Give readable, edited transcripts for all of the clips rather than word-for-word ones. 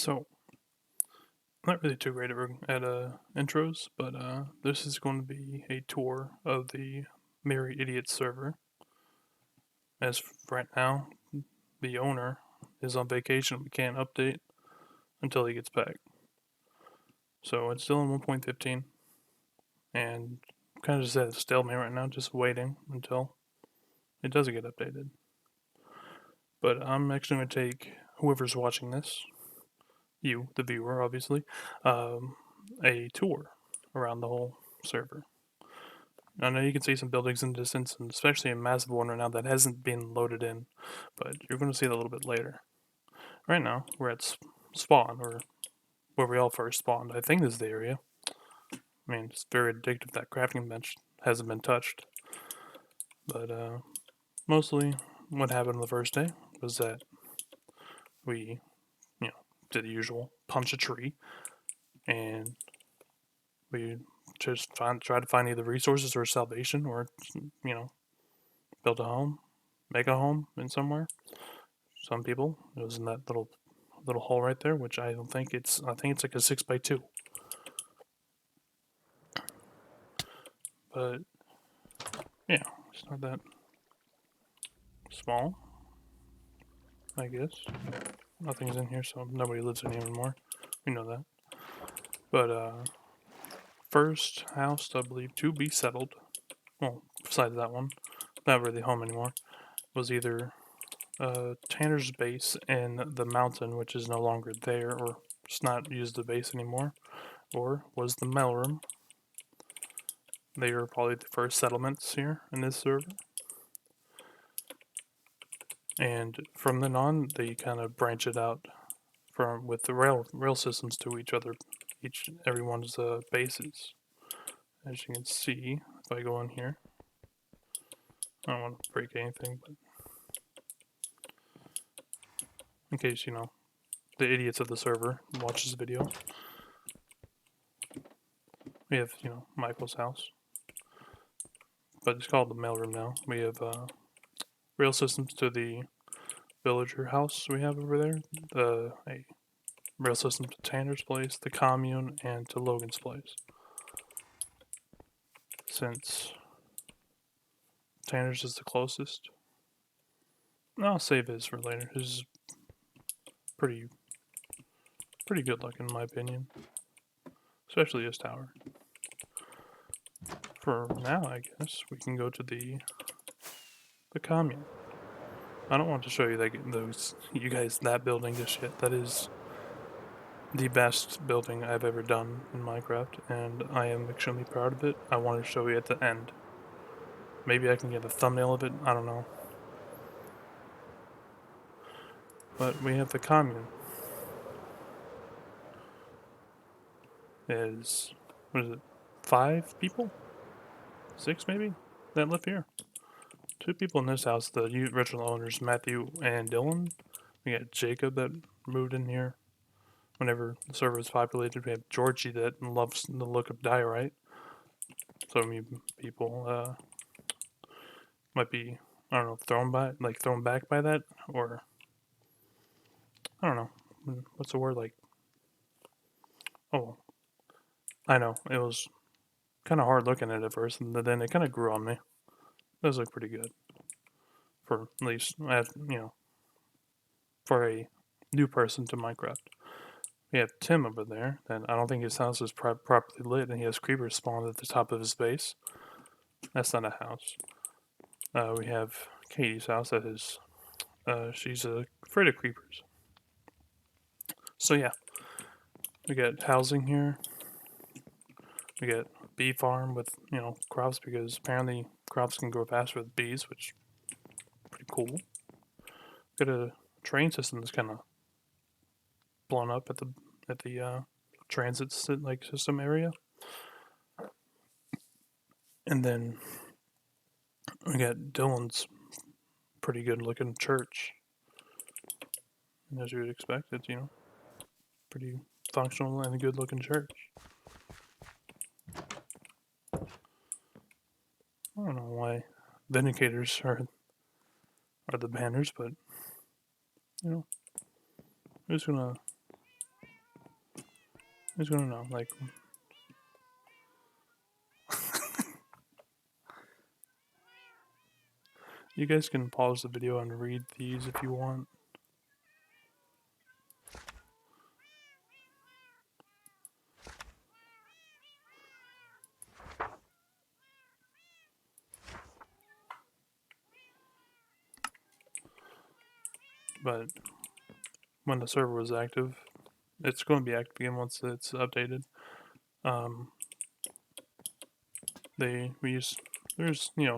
So, I'm not really too great at intros, but this is going to be a tour of the Merry Idiot server. As right now, the owner is on vacation. We can't update until he gets back. So it's still in 1.15, and kind of just at a stalemate right now, just waiting until it does get updated. But I'm actually going to take whoever's watching this, you, the viewer, obviously, um, a tour around the whole server. I know you can see some buildings in the distance, and especially a massive one right now that hasn't been loaded in, but you're going to see that a little bit later. Right now, we're at spawn, or where we all first spawned. I think this is the area. I mean, it's very addictive. That crafting bench hasn't been touched. But mostly what happened on the first day was that we, did the usual punch a tree, and we just try to find either resources or salvation, or you know, build a home, make a home in somewhere. Some people it was in that little hole right there, which I don't think it's. I think it's like a 6x2. But yeah, it's not that small. I guess nothing's in here, so nobody lives in here anymore. We know that. But first house, I believe, to be settled. Well, besides that one, not really home anymore. Was either Tanner's base in the mountain, which is no longer there, or just not used the base anymore, or was the mail room. They are probably the first settlements here in this server. And from then on, they kind of branch it out from with the rail systems to each other, everyone's bases. As you can see, if I go in here, I don't want to break anything, but in case the idiots of the server watch this video, we have Michael's house, but it's called the mailroom now. We have rail systems to the villager house we have over there, a rail system to Tanner's place, the commune, and to Logan's place. Since Tanner's is the closest, I'll save his for later. His is pretty pretty good looking in my opinion, especially his tower. For now, I guess we can go to the commune. I don't want to show you you guys that building just yet. That is the best building I've ever done in Minecraft, and I am extremely proud of it. I want to show you at the end. Maybe I can get a thumbnail of it. I don't know. But we have the commune. Is what is it? 5 people? 6 maybe that live here. 2 people in this house. The original owners, Matthew and Dylan. We got Jacob that moved in here whenever the server was populated. We have Georgie that loves the look of diorite. Some people might be, I don't know, thrown back by that, or I don't know, what's the word, like, oh, I know, it was kind of hard looking at it first, and then it kind of grew on me. It does look pretty good, for at least, for a new person to Minecraft. We have Tim over there, and I don't think his house is properly lit, and he has creepers spawned at the top of his base. That's not a house. We have Katie's house. That is, she's afraid of creepers. So yeah, we got housing here. We got a bee farm with crops, because apparently crops can grow faster with bees, which is pretty cool. Got a train system that's kind of blown up at the transit system area, and then we got Dylan's pretty good looking church. And as you would expect, it's pretty functional and a good looking church. I don't know why Vindicators are the banners, but I'm just gonna Who's gonna know? Like, you guys can pause the video and read these if you want. But when the server was active, it's going to be active again once it's updated. There's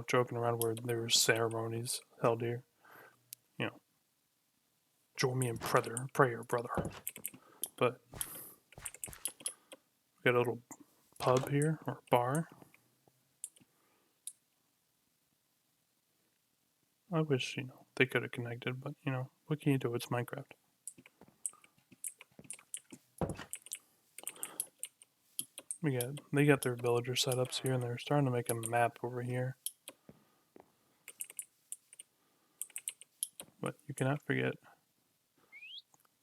joking around where there's ceremonies held here. Join me in prayer, brother. But we got a little pub here or bar. I wish they could have connected, but what can you do? It's Minecraft. They got their villager setups here, and they're starting to make a map over here. But you cannot forget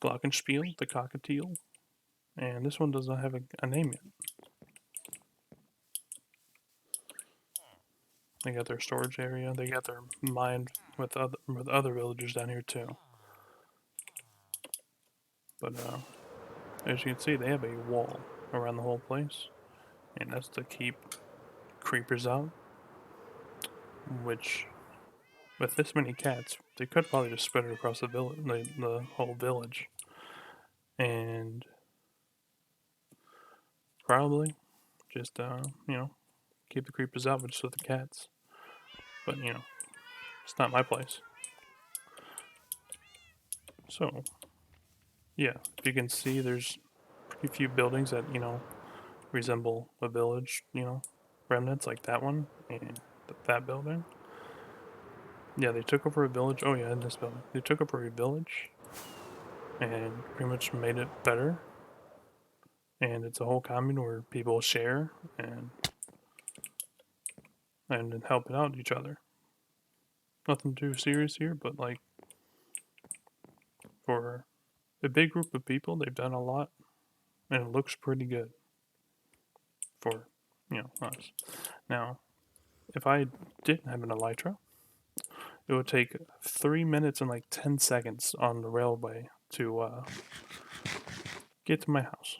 Glockenspiel, the cockatiel, and this one does not have a name yet. They got their storage area. They got their mine with other villagers down here too. But as you can see, they have a wall around the whole place, and that's to keep creepers out. Which, with this many cats, they could probably just spread it across the village, the whole village, and probably just keep the creepers out, but just with the cats. But it's not my place. So yeah, if you can see, there's pretty few buildings that resemble a village. Remnants like that one and that building. Yeah, they took over a village. Oh yeah, in this building, they took over a village and pretty much made it better. And it's a whole commune where people share and helping out each other. Nothing too serious here, but like for a big group of people, they've done a lot, and it looks pretty good for us. Now, if I didn't have an elytra, it would take 3 minutes and like 10 seconds on the railway to get to my house.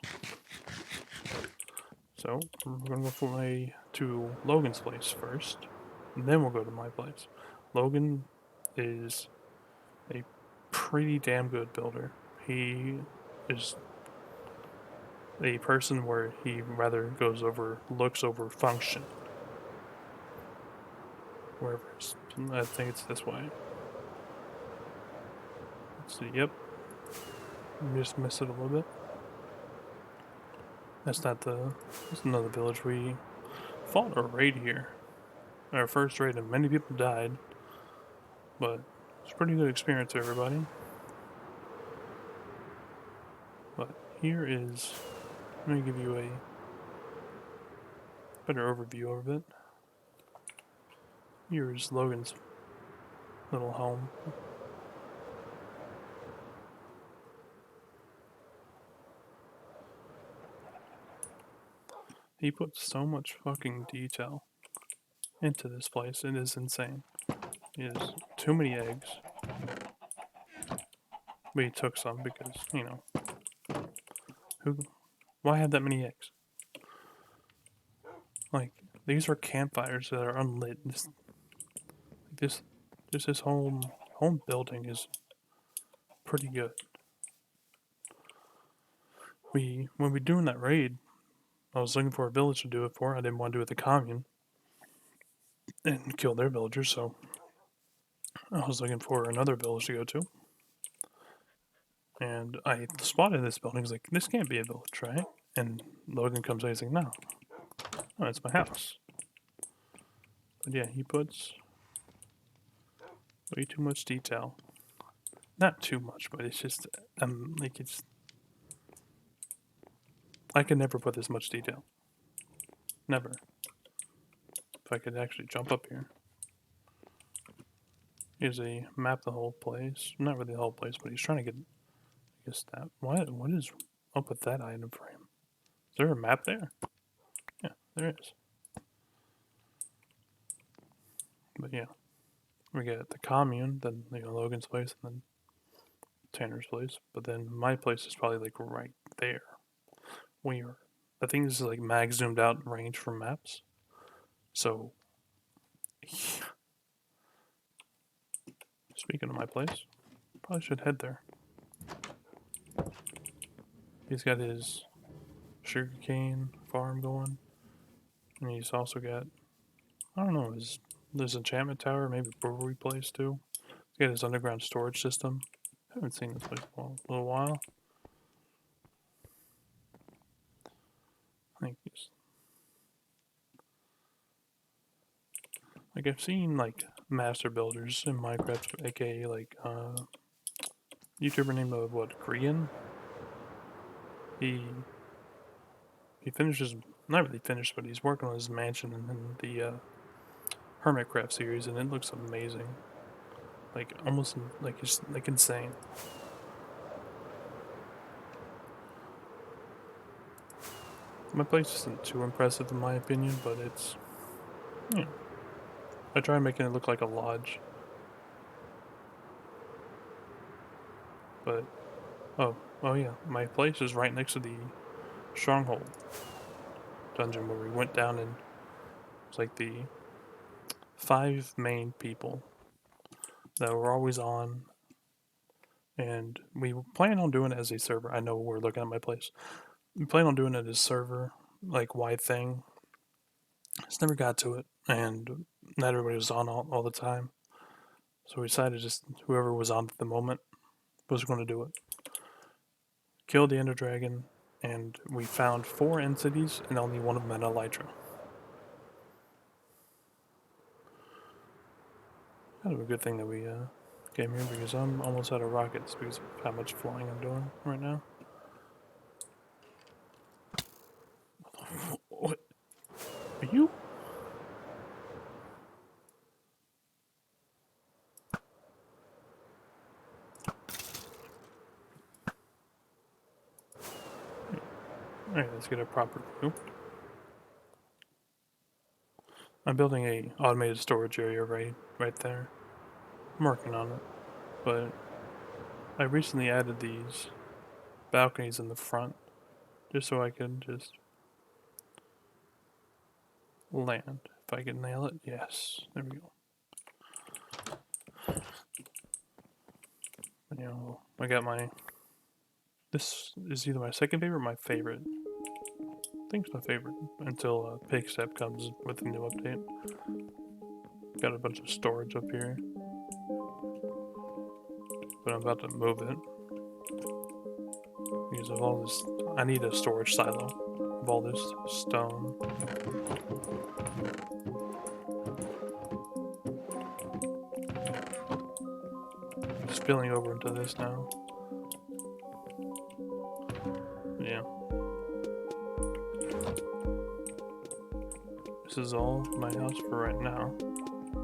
So we're gonna go to Logan's place first, and then we'll go to my place. Logan is a pretty damn good builder. He is a person where he rather looks over function. Wherever I think it's this way. Let's see. Yep. Just missed it a little bit. That's another village. We fought a raid here. Our first raid, and many people died. But it's a pretty good experience, everybody. But here is, let me give you a better overview of it. Here's Logan's little home. He put so much fucking detail into this place. It is insane. He has too many eggs. But he took some because, why have that many eggs? Like, these are campfires that are unlit. This home building is pretty good. When we doing that raid, I was looking for a village to do it for. I didn't want to do it with the commune and kill their villagers, so I was looking for another village to go to. And I spotted this building. I was like, this can't be a village, right? And Logan comes in and he's like, no, it's my house. But yeah, he puts way too much detail. Not too much, but it's just, I could never put this much detail. Never. If I could actually jump up here. Here's a map of the whole place. Not really the whole place, but he's trying to get a stat. What is up with that item frame? there a map there? Yeah, there is. But yeah, we get the commune, then Logan's place, and then Tanner's place. But then my place is probably like right there. Where I think this is like mag zoomed out range from maps. So speaking of my place, probably should head there. He's got his sugarcane farm going, and he's also got, I don't know, there's enchantment tower, maybe brewery place too. He's got his underground storage system. I haven't seen this place for a little while. I think like I've seen like master builders in Minecraft, aka like YouTuber named of what, Korean. He finishes, not really finished, but he's working on his mansion in the Hermitcraft series, and it looks amazing. Like almost like it's like insane. My place isn't too impressive in my opinion, but it's, you know, I try making it look like a lodge. But oh yeah, my place is right next to the stronghold dungeon where we went down, and it's like the 5 main people that were always on, and we plan on doing it as a server. I know we're looking at my place. We plan on doing it as server, like wide thing. Just never got to it, and not everybody was on all the time. So we decided just whoever was on at the moment was going to do it. Killed the Ender Dragon, and we found 4 entities, and only one of them had Elytra. Kind of a good thing that we came here, because I'm almost out of rockets because of how much flying I'm doing right now. What? Are you? Alright, let's get a proper view. I'm building a automated storage area right there. I'm working on it, but I recently added these balconies in the front just so I can just land. If I can nail it, yes. There we go. You know, I got my. This is either my second favorite or my favorite. I think it's my favorite until Pigstep comes with a new update. Got a bunch of storage up here, but I'm about to move it because of all this. I need a storage silo of all this stone. Spilling over into this now. Yeah. This is all my house for right now.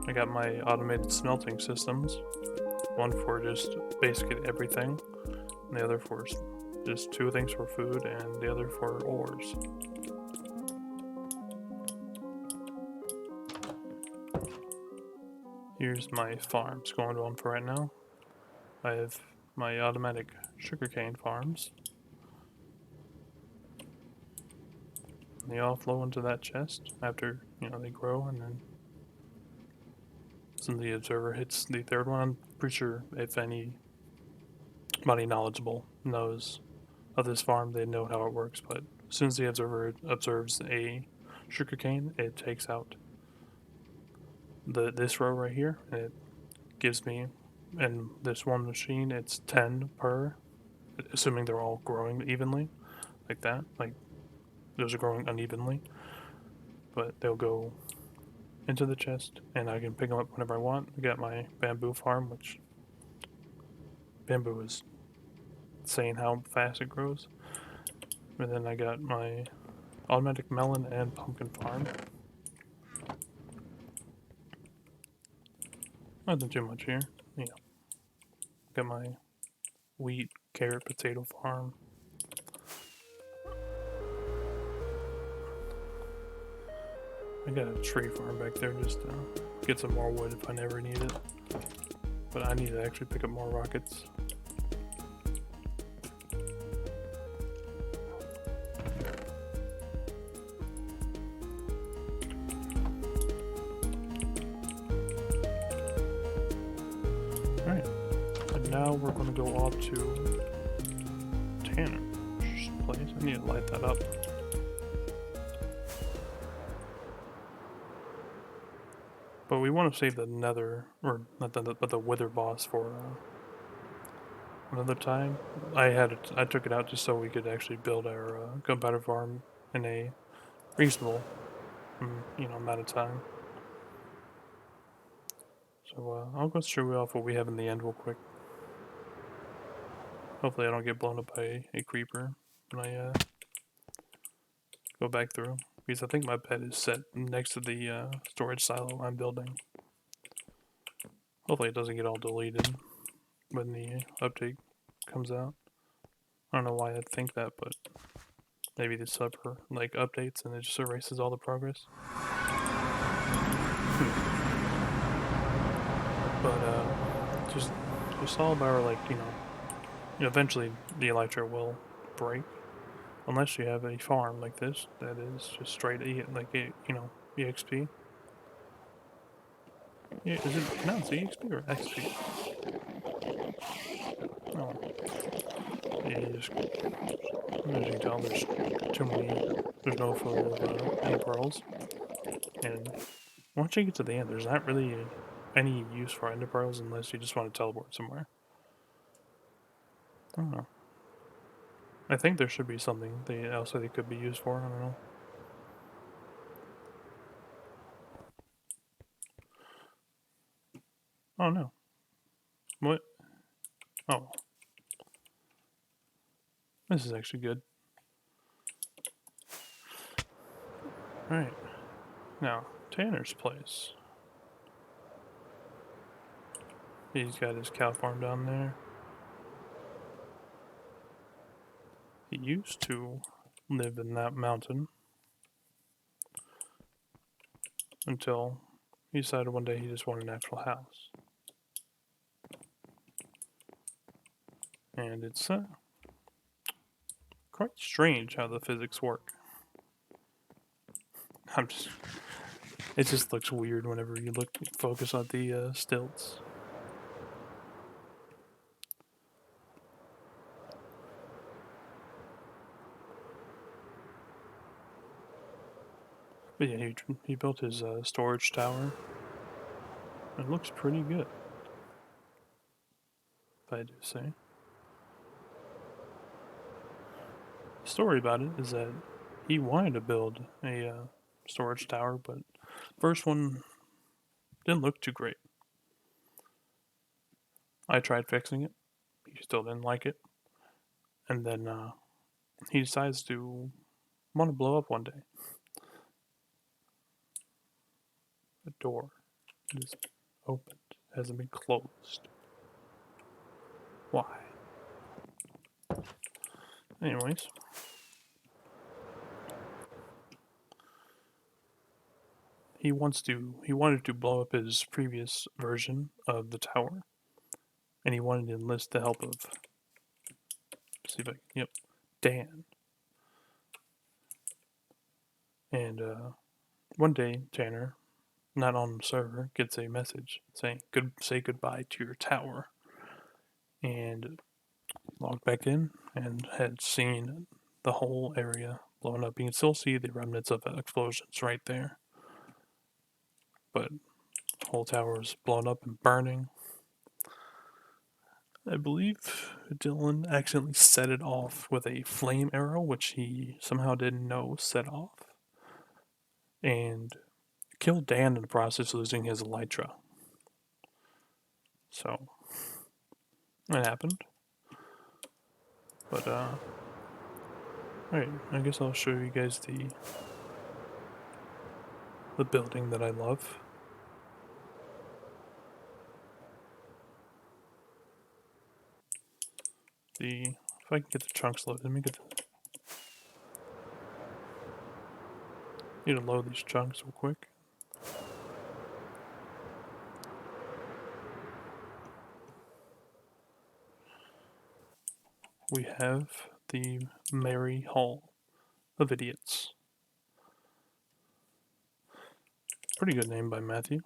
I got my automated smelting systems. One for just basically everything, and the other for just 2 things for food, and the other for ores. Here's my farms going on for right now. I have my automatic sugarcane farms. They all flow into that chest after, they grow, and then the observer hits the 3rd one. I'm pretty sure if anybody knowledgeable knows of this farm, they know how it works, but as soon as the observer observes a sugarcane, it takes out this row right here, and it gives me, in this one machine, it's 10 per, assuming they're all growing evenly, like that. Like, those are growing unevenly, but they'll go into the chest, and I can pick them up whenever I want. I got my bamboo farm, which bamboo is insane how fast it grows. And then I got my automatic melon and pumpkin farm. Nothing too much here. Yeah. Got my wheat, carrot, potato farm. I got a tree farm back there just to get some more wood if I never need it. But I need to actually pick up more rockets. Alright, and now we're going to go off to Tanner's place. I need to light that up. But we want to save the nether, or not the, but the wither boss for another time. I took it out just so we could actually build our gunpowder farm in a reasonable, amount of time. So I'll go show you off what we have in the end real quick. Hopefully I don't get blown up by a creeper when I go back through. Because I think my bed is set next to the storage silo I'm building. Hopefully it doesn't get all deleted when the update comes out. I don't know why I think that, but maybe the server like updates and it just erases all the progress. But just all of our eventually the elytra will break unless you have a farm like this that is just straight EXP. Yeah, is it pronounced EXP or XP? Oh, yeah, as you can tell, there's no flow of any pearls. And once you get to the end, there's not really any use for ender pearls unless you just want to teleport somewhere. I don't know. I think there should be something else that they could be used for. I don't know. Oh no. What? Oh. This is actually good. Alright. Now, Tanner's place. He's got his cow farm down there. He used to live in that mountain until he decided one day he just wanted an actual house. And it's quite strange how the physics work. It just looks weird whenever you focus on the stilts. But yeah, he built his storage tower. It looks pretty good, if I do say. The story about it is that he wanted to build a storage tower, but first one didn't look too great. I tried fixing it. He still didn't like it. And then he decides to want to blow up one day. The door is opened, hasn't been closed. Why? Anyways. He wanted to blow up his previous version of the tower. And he wanted to enlist the help of Dan. And one day, Tanner, not on the server, gets a message saying, say goodbye to your tower. And logged back in and had seen the whole area blown up. You can still see the remnants of explosions right there. But the whole tower was blown up and burning. I believe Dylan accidentally set it off with a flame arrow, which he somehow didn't know set off. And killed Dan in the process, losing his elytra. So, that happened. But, alright, I guess I'll show you guys the building that I love. If I can get the chunks loaded, let me get Need to load these chunks real quick. We have the Mary Hall of Idiots. Pretty good name by Matthew.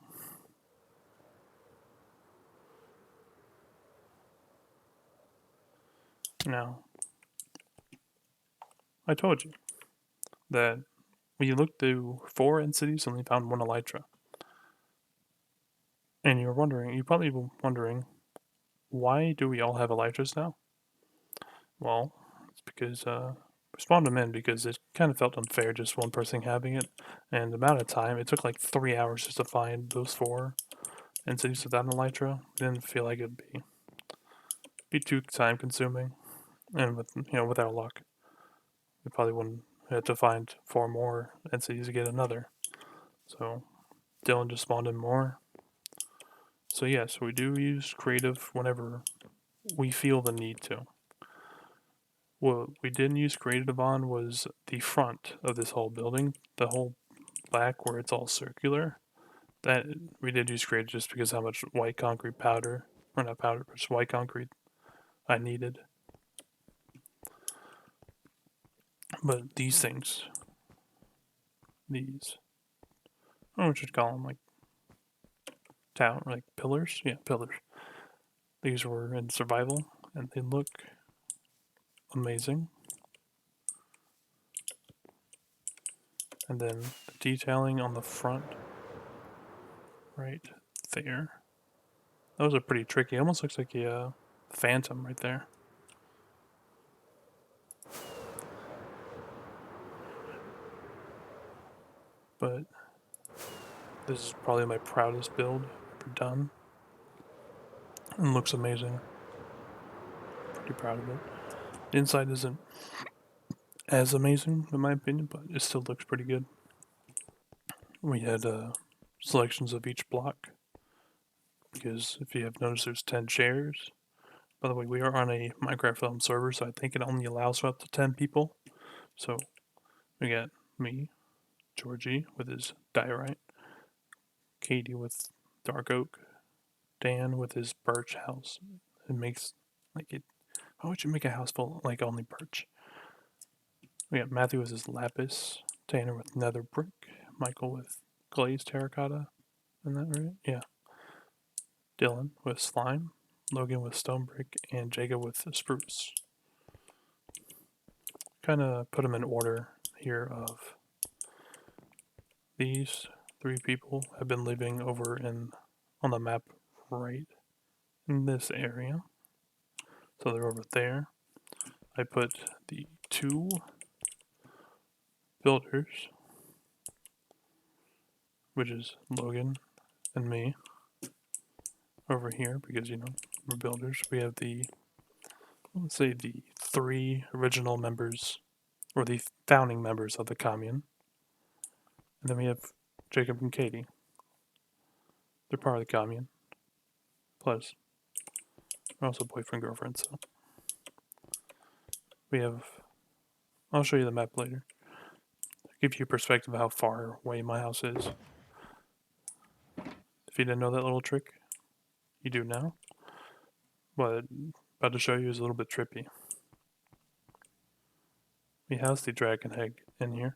Now, I told you that we looked through 4 entities and only found 1 elytra. And you're probably were wondering, why do we all have elytras now? Well, it's because we spawned them in because it kind of felt unfair just one person having it. And the amount of time, it took like 3 hours just to find those 4 entities without an elytra. I didn't feel like it'd be too time consuming. And with our luck, we probably wouldn't have to find 4 more entities to get another. So Dylan just spawned in more. So yes, we do use creative whenever we feel the need to. What we didn't use creative on was the front of this whole building, the whole back where it's all circular. That we did use creative just because how much white concrete powder, or not powder, but just white concrete I needed. But these things, I don't know what you'd call them, like pillars. Yeah, pillars. These were in survival, and they look amazing. And then the detailing on the front, right there. Those are pretty tricky. It almost looks like a phantom right there. But this is probably my proudest build ever done. And looks amazing. Pretty proud of it. The inside isn't as amazing in my opinion, but it still looks pretty good. We had selections of each block because if you have noticed, there's 10 chairs. By the way, we are on a Minecraft Realm server, so I think it only allows for up to 10 people. So we got me, Georgie with his diorite, Katie with dark oak, Dan with his birch house. It makes like it. Why would you make a house full like only birch? We got Matthew with his lapis, Tanner with nether brick, Michael with glazed terracotta. Isn't that right? Yeah. Dylan with slime, Logan with stone brick, and Jacob with spruce. Kind of put them in order here of these 3 people have been living over on the map right in this area. So they're over there. I put the 2 builders, which is Logan and me, over here because we're builders. We have let's say the 3 original members or the founding members of the commune, and then we have Jacob and Katie. They're part of the commune. Plus, we're also boyfriend girlfriend. So we have. I'll show you the map later. Give you a perspective of how far away my house is. If you didn't know that little trick, you do now. What I'm about to show you is a little bit trippy. We house the dragon egg in here.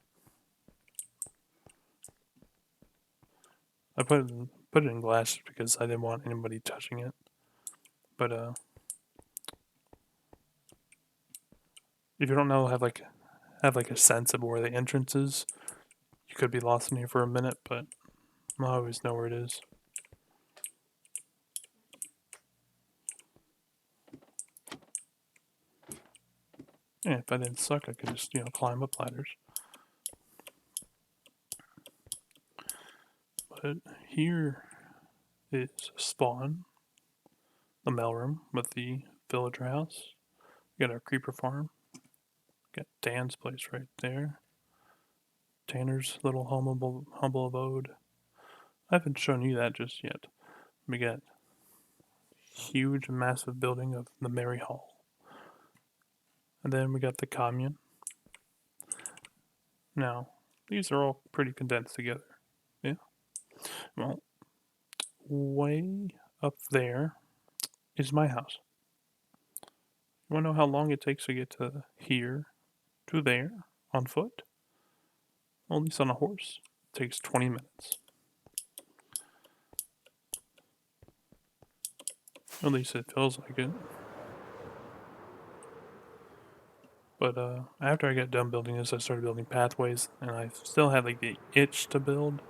I put it in glass because I didn't want anybody touching it. But if you don't know, have like a sense of where the entrance is, you could be lost in here for a minute. But I always know where it is. Yeah, if I didn't suck, I could just climb up ladders. But here is spawn, the mailroom with the villager house. We got our creeper farm. Got Dan's place right there. Tanner's little humble abode. I haven't shown you that just yet. We got huge, massive building of the Mary Hall. And then we got the commune. Now, these are all pretty condensed together. Yeah. Well, way up there is my house. You want to know how long it takes to get to here to there on foot? Well, at least on a horse, it takes 20 minutes. At least it feels like it. But after I got done building this, I started building pathways, and I still had like the itch to build.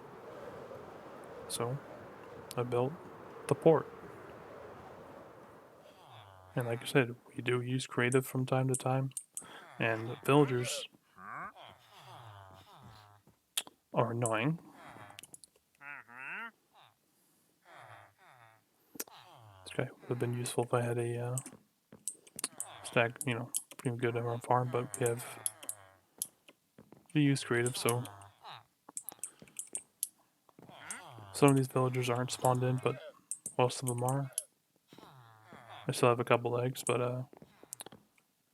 So I built the port. And like I said, we do use creative from time to time, and the villagers are annoying. This guy would have been useful if I had a stack, pretty good on our farm, but we use creative, so some of these villagers aren't spawned in, but most of them are. I still have a couple eggs, but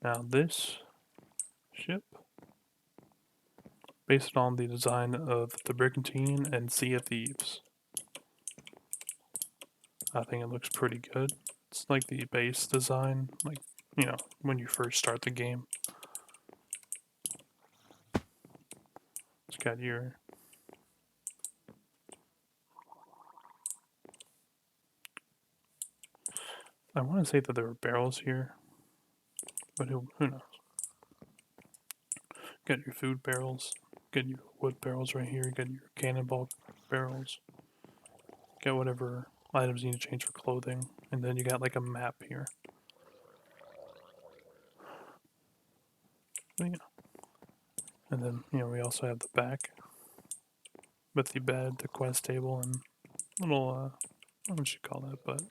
now this ship, based on the design of the Brigantine and Sea of Thieves, I think it looks pretty good. It's like the base design, like, when you first start the game. It's got your I want to say that there were barrels here, but who knows? Got your food barrels, got your wood barrels right here, got your cannonball barrels, got whatever items you need to change for clothing, and then you got like a map here. Yeah. And then, we also have the back with the bed, the quest table, and little, I don't know what you call that, but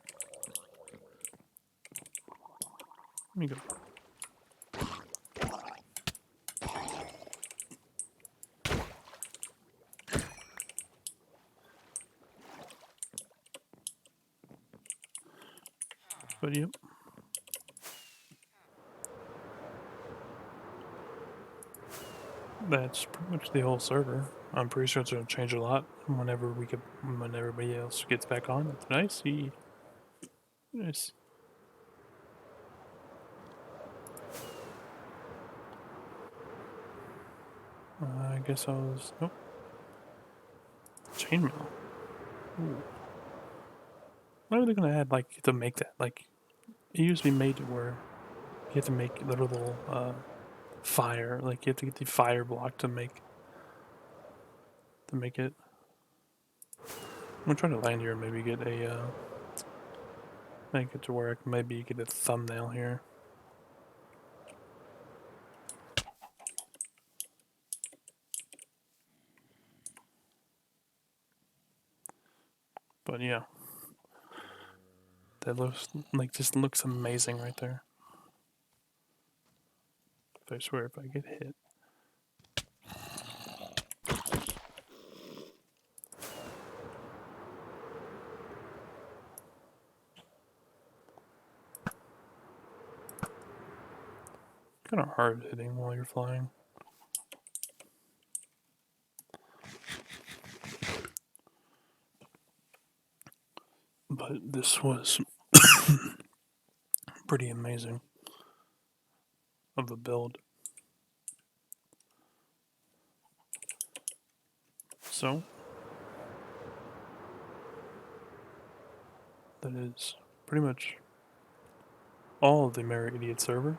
let me go. But yep. That's pretty much the whole server. I'm pretty sure it's going to change a lot when everybody else gets back on. It's nice. Nice. I guess I was. Nope. Chainmail. Ooh. When are they gonna add like to make that? Like it used to be made to where you have to make literal fire. Like you have to get the fire block to make it. I'm trying to land here and maybe get make it to where I can maybe get a thumbnail here. But yeah, that looks amazing right there. I swear, if I get hit. Kind of hard hitting while you're flying. But this was pretty amazing of a build. So that is pretty much all of the Merry Idiot server.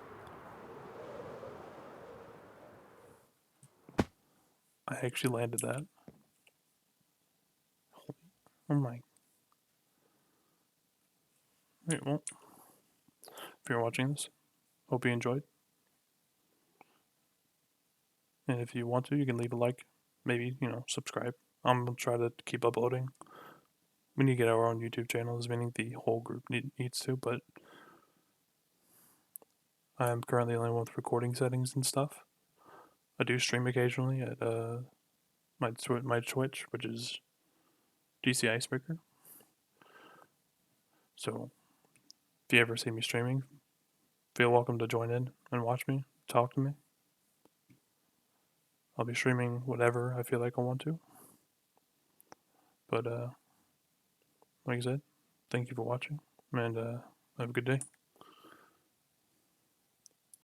I actually landed that. Oh my. Wait, well, if you're watching this, hope you enjoyed. And if you want to, you can leave a like, maybe, subscribe. I'm going to try to keep uploading. We need to get our own YouTube channel, meaning the whole group needs to, but I'm currently the only one with recording settings and stuff. I do stream occasionally at my Twitch, which is DC Icebreaker. So if you ever see me streaming, feel welcome to join in and watch me, talk to me. I'll be streaming whatever I feel like I want to. But like I said, thank you for watching, and have a good day.